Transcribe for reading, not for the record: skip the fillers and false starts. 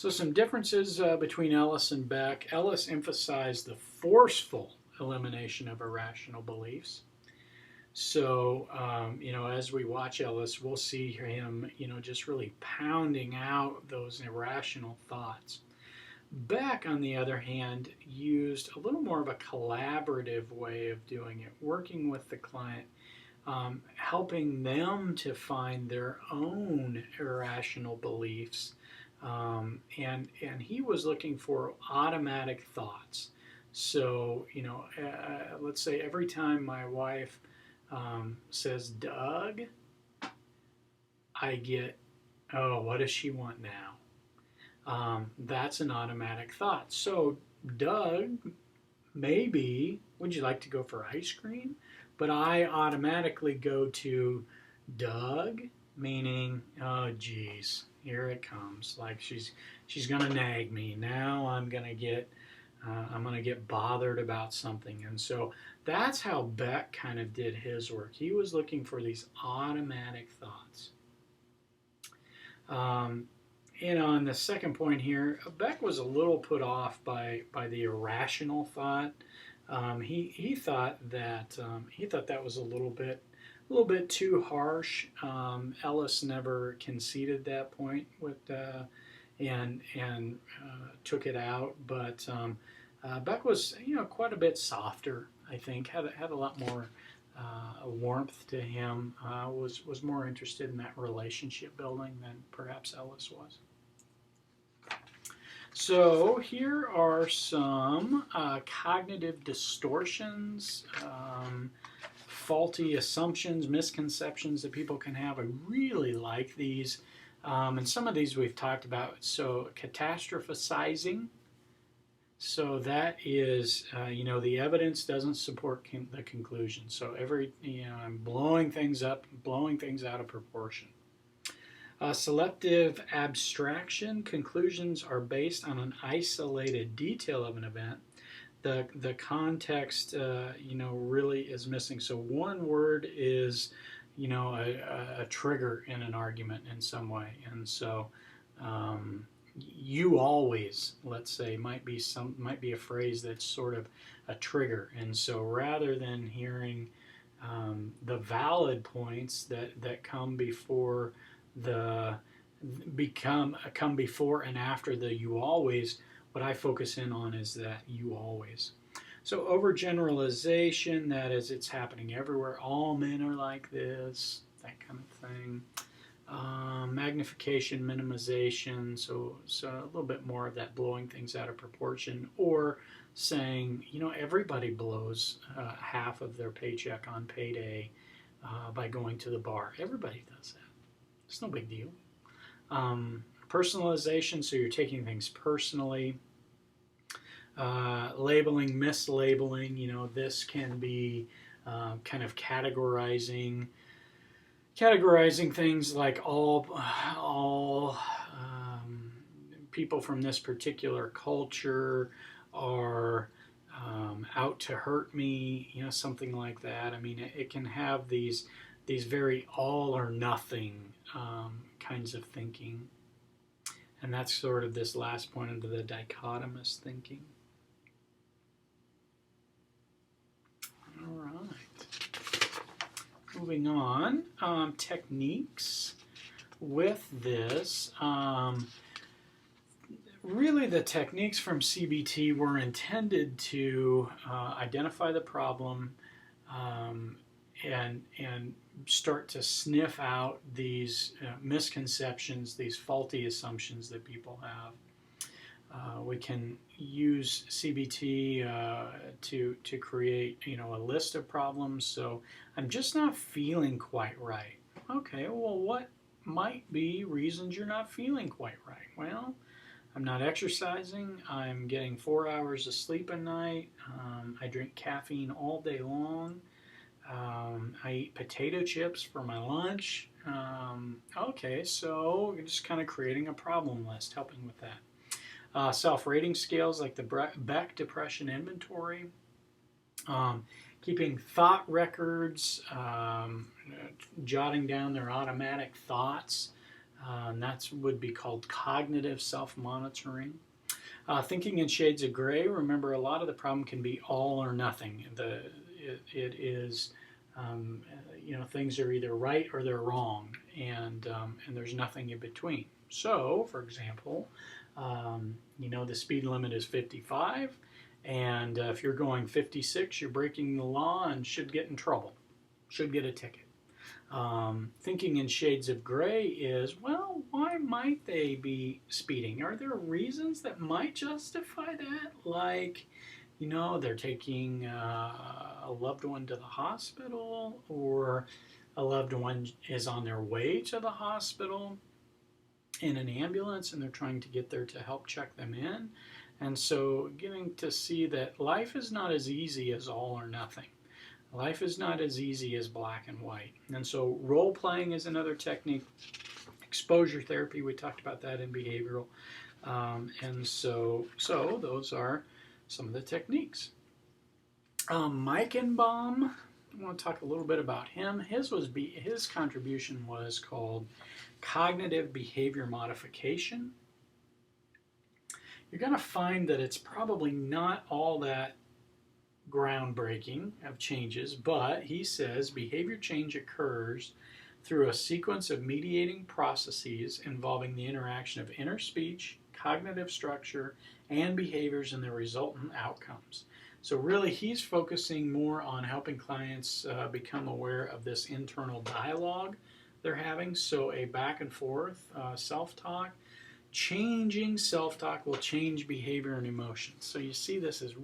So some differences between Ellis and Beck. Ellis emphasized the forceful elimination of irrational beliefs. So, as we watch Ellis, we'll see him, just really pounding out those irrational thoughts. Beck, on the other hand, used a little more of a collaborative way of doing it, working with the client, helping them to find their own irrational beliefs. And he was looking for automatic thoughts. So, let's say every time my wife says Doug, I get, oh, what does she want now? That's an automatic thought. So, Doug, maybe, would you like to go for ice cream? But I automatically go to Doug, meaning, oh, geez, here it comes. Like she's gonna nag me. Now I'm gonna get bothered about something. And so that's how Beck kind of did his work. He was looking for these automatic thoughts. And the second point here, Beck was a little put off by the irrational thought. He thought that was a little bit too harsh. Ellis never conceded that point and took it out, but Beck was quite a bit softer. I think had a lot more warmth to him. Was more interested in that relationship building than perhaps Ellis was. So here are some cognitive distortions, faulty assumptions, misconceptions that people can have. I really like these. And some of these we've talked about. So catastrophizing. So that is, the evidence doesn't support the conclusion. So I'm blowing things up, blowing things out of proportion. Selective abstraction. Conclusions are based on an isolated detail of an event. The context, really is missing. So one word is, a trigger in an argument in some way. And so, you always, let's say, might be a phrase that's sort of a trigger. And so rather than hearing the valid points that come before come before and after the you always, what I focus in on is that you always. So overgeneralization, that is, it's happening everywhere. All men are like this, that kind of thing. Magnification, minimization, so a little bit more of that blowing things out of proportion, or saying, everybody blows half of their paycheck on payday by going to the bar. Everybody does that. It's no big deal. Personalization, so you're taking things personally. Labeling, mislabeling, this can be kind of categorizing things like all people from this particular culture are out to hurt me, something like that. I mean, it can have these very all or nothing kinds of thinking. And that's sort of this last point of the dichotomous thinking. All right. Moving on, techniques with this. Really, the techniques from CBT were intended to identify the problem and start to sniff out these misconceptions, these faulty assumptions that people have. We can use CBT to create, a list of problems. So I'm just not feeling quite right. Okay, well, what might be reasons you're not feeling quite right? Well, I'm not exercising. I'm getting 4 hours of sleep a night. I drink caffeine all day long. I eat potato chips for my lunch. Okay, so you're just kind of creating a problem list, helping with that. Self-rating scales like the Beck Depression Inventory. Keeping thought records, jotting down their automatic thoughts. And that would be called cognitive self-monitoring. Thinking in shades of gray, remember a lot of the problem can be all or nothing. It is, things are either right or they're wrong, and there's nothing in between. So, for example, the speed limit is 55, and if you're going 56, you're breaking the law and should get in trouble, should get a ticket. Thinking in shades of gray is, well, why might they be speeding? Are there reasons that might justify that? Like, they're taking a loved one to the hospital, or a loved one is on their way to the hospital in an ambulance and they're trying to get there to help check them in. And so getting to see that life is not as easy as all or nothing. Life is not as easy as black and white. And so role playing is another technique. Exposure therapy, we talked about that in behavioral. And so those are some of the techniques. Meichenbaum, I want to talk a little bit about him. His contribution was called cognitive behavior modification. You're going to find that it's probably not all that groundbreaking of changes, but he says behavior change occurs through a sequence of mediating processes involving the interaction of inner speech, cognitive structure, and behaviors and their resultant outcomes. So really he's focusing more on helping clients become aware of this internal dialogue they're having. So a back and forth self-talk. Changing self-talk will change behavior and emotions. So you see this as